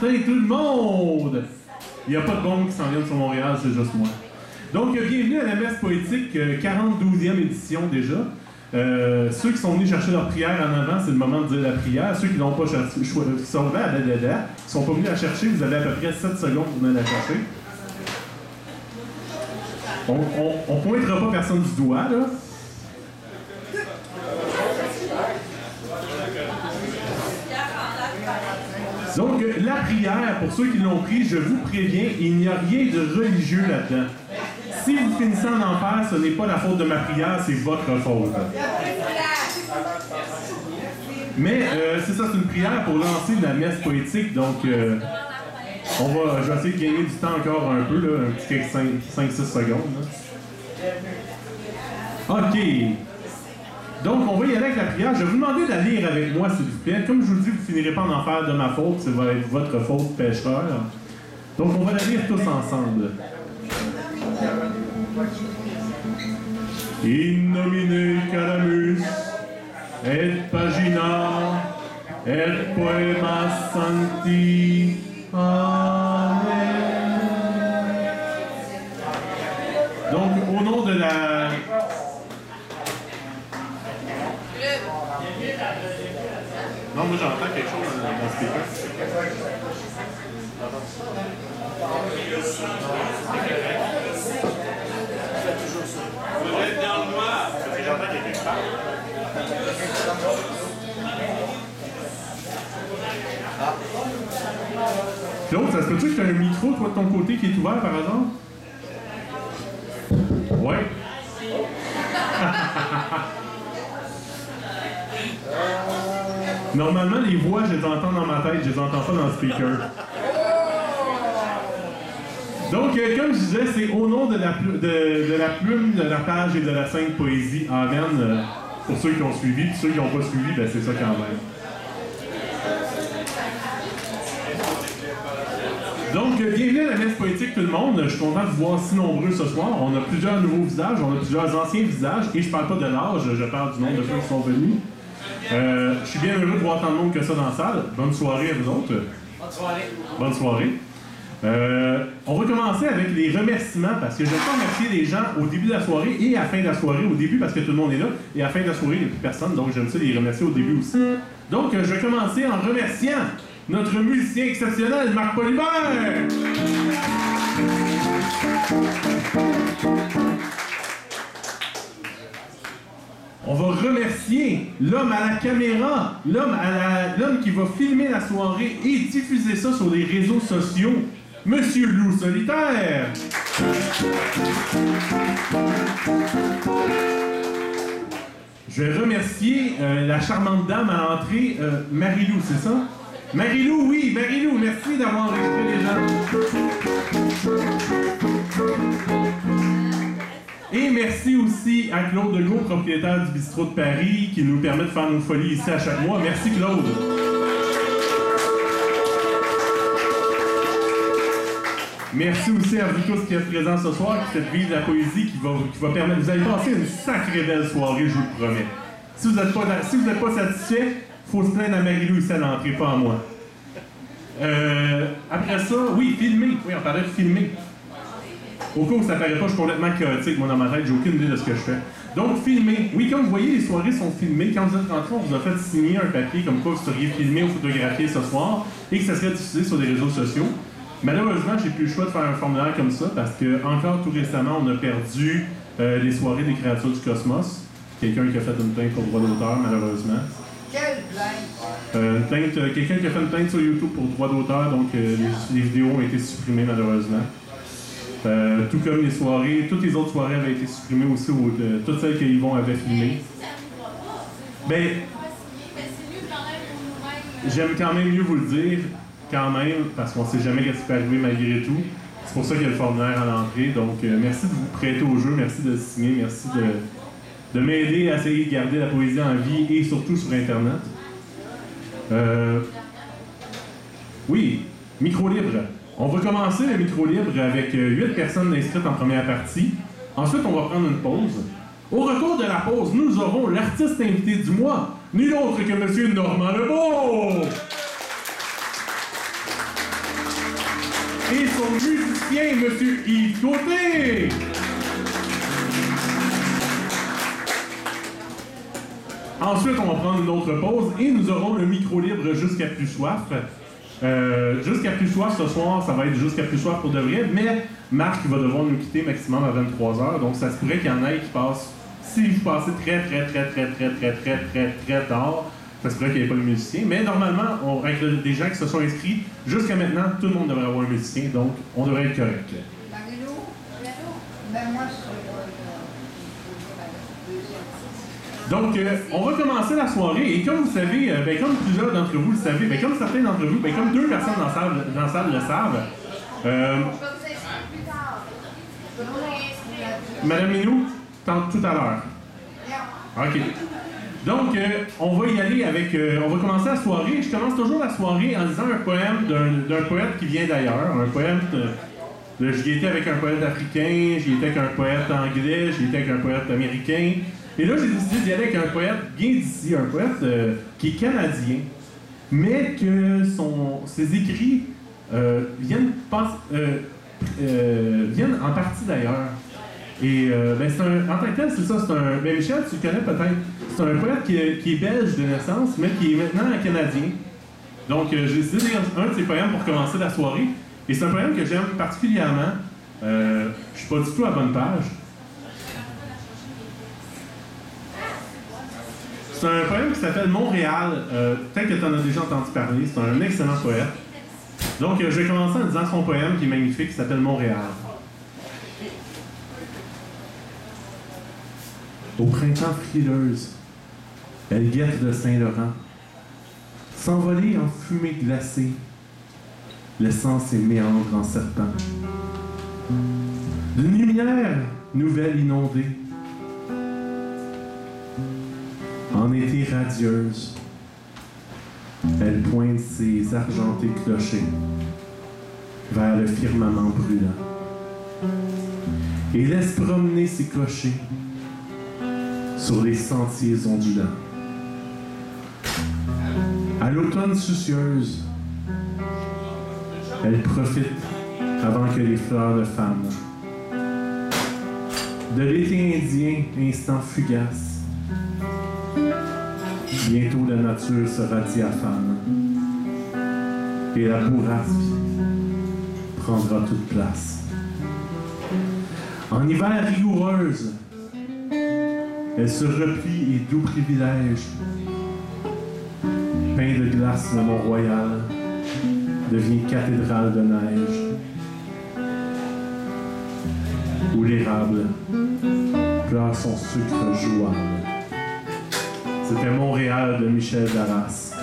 Saint-Martin, tout le monde! Il n'y a pas de bombe qui s'en viennent sur Montréal, c'est juste moi. Donc, bienvenue à la messe poétique, 42e édition déjà. Ceux qui sont venus chercher leur prière en avant, c'est le moment de dire la prière. Ceux qui n'ont pas cherché, qui sont pas venus la chercher, vous avez à peu près 7 secondes pour venir la chercher. On pointera pas personne du doigt, là. Donc, la prière, pour ceux qui l'ont pris, je vous préviens, il n'y a rien de religieux là-dedans. Si vous finissez en enfer, ce n'est pas la faute de ma prière, c'est votre faute. Mais c'est ça, c'est une prière pour lancer la messe poétique, donc je vais essayer de gagner du temps encore un peu, là, un petit 5-6 secondes. Là. OK. Donc, on va y aller avec la prière. Je vais vous demander de la lire avec moi, s'il vous plaît. Comme je vous dis, vous ne finirez pas en enfer de ma faute, ça va être votre faute, pécheur. Donc, on va la lire tous ensemble. In nomine Calamus, et pagina, et poema sancti. Amen. Donc, au nom de la... Non, moi j'entends quelque chose dans le speaker. Vous êtes dans le noir. Parce que j'entends quelqu'un qui parle. Claude, ça se peut-tu que tu as un micro, toi, de ton côté, qui est ouvert par hasard? Ouais. Normalement, les voix, je les entends dans ma tête, je les entends pas dans le speaker. Donc, comme je disais, c'est au nom de la plume, de la page et de la sainte poésie. Amen. Pour ceux qui ont suivi, puis ceux qui n'ont pas suivi, ben c'est ça quand même. Donc, bienvenue à la messe poétique tout le monde. Je suis content de vous voir si nombreux ce soir. On a plusieurs nouveaux visages, on a plusieurs anciens visages, et je parle pas de l'âge, je parle du nombre de ceux qui sont venus. Je suis bien heureux de voir tant de monde que ça dans la salle. Bonne soirée à vous autres. Bonne soirée. Bonne soirée. On va commencer avec les remerciements, parce que je vais remercier les gens au début de la soirée et à la fin de la soirée. Au début, parce que tout le monde est là, et à la fin de la soirée, il n'y a plus personne, donc j'aime ça les remercier au début aussi. Donc, je vais commencer en remerciant notre musicien exceptionnel, Marc Polibert! On va remercier l'homme à la caméra, l'homme qui va filmer la soirée et diffuser ça sur les réseaux sociaux, Monsieur Lou Solitaire. Je vais remercier la charmante dame à l'entrée, Marie-Lou, c'est ça? Marie-Lou, oui, Marie-Lou, merci d'avoir enregistré les gens. Et merci aussi à Claude Legault, propriétaire du Bistrot de Paris, qui nous permet de faire nos folies ici à chaque mois. Merci Claude. Merci aussi à vous tous qui êtes présents ce soir, qui faites vivre la poésie, qui va permettre... Vous allez passer une sacrée belle soirée, je vous le promets. Si vous n'êtes pas satisfait, il faut se plaindre à Marie-Lou ici à l'entrée, pas à moi. Après ça, oui, filmer. Oui, on parlait de filmer. Au cas où ça paraît pas, je suis complètement chaotique, moi, dans ma tête, j'ai aucune idée de ce que je fais. Donc, filmer. Oui, comme vous voyez, les soirées sont filmées. Quand vous êtes rentrés, on vous a fait signer un papier comme quoi vous seriez filmé ou photographié ce soir et que ça serait diffusé sur les réseaux sociaux. Malheureusement, j'ai plus le choix de faire un formulaire comme ça parce que, encore tout récemment, on a perdu les soirées des créatures du cosmos. Quelqu'un qui a fait une plainte pour droit d'auteur, malheureusement. Quelle plainte? Quelqu'un qui a fait une plainte sur YouTube pour droit d'auteur, donc les vidéos ont été supprimées, malheureusement. Tout comme les soirées, toutes les autres soirées avaient été supprimées aussi, toutes celles que Yvon avait filmées. Ben, j'aime quand même mieux vous le dire, quand même, parce qu'on ne sait jamais ce qui peut arriver malgré tout. C'est pour ça qu'il y a le formulaire à l'entrée. Donc, merci de vous prêter au jeu, merci de signer, merci de m'aider à essayer de garder la poésie en vie et surtout sur Internet. Oui, micro libre. On va commencer le micro libre avec 8 personnes inscrites en première partie. Ensuite, on va prendre une pause. Au retour de la pause, nous aurons l'artiste invité du mois, nul autre que M. Normand Lebeau. et son musicien, M. Yves Côté. Ensuite, on va prendre une autre pause et nous aurons le micro libre jusqu'à plus soif. Jusqu'à plus soif ce soir, ça va être jusqu'à plus soif pour de vrai, mais Marc va devoir nous quitter maximum à 23h, donc ça se pourrait qu'il y en ait qui passent, si vous passez très tard, ça se pourrait qu'il n'y ait pas de musicien, mais normalement, avec des gens qui se sont inscrits, jusqu'à maintenant, tout le monde devrait avoir un musicien, donc on devrait être correct. Donc, on va commencer la soirée, et comme vous savez, comme plusieurs d'entre vous le savez, comme certains d'entre vous, comme 2 personnes dans la salle le savent, Madame Minou, tout à l'heure. OK. Donc, on va y aller avec... on va commencer la soirée. Je commence toujours la soirée en disant un poème d'un poète qui vient d'ailleurs. Un poème... j'y étais avec un poète africain, j'y étais avec un poète anglais, j'y étais avec un poète américain. Et là, j'ai décidé d'y aller avec un poète bien d'ici, un poète qui est canadien, mais que ses écrits viennent en partie d'ailleurs. Et en tant que tel, c'est ça, Michel, tu le connais peut-être. C'est un poète qui est belge de naissance, mais qui est maintenant canadien. Donc, j'ai décidé de lire un de ses poèmes pour commencer la soirée. Et c'est un poème que j'aime particulièrement. Je suis pas du tout à la bonne page. C'est un poème qui s'appelle Montréal. Peut-être que tu en as déjà entendu parler. C'est un excellent poète. Donc, je vais commencer en disant son poème qui est magnifique, qui s'appelle Montréal. Au printemps frileuse, elle guette de Saint-Laurent, s'envoler en fumée glacée, laissant ses méandres en serpent. D'une lumière nouvelle inondée, en été radieuse, elle pointe ses argentés clochers vers le firmament brûlant et laisse promener ses cochers sur les sentiers ondulants. À l'automne soucieuse, elle profite avant que les fleurs ne fanent. De l'été indien, instant fugace, bientôt la nature sera diaphane et la bourrasque prendra toute place. En hiver rigoureuse, elle se replie et doux privilège. Pain de glace de Mont-Royal devient cathédrale de neige, où l'érable pleure son sucre jouable. C'était Montréal de Michel Darras.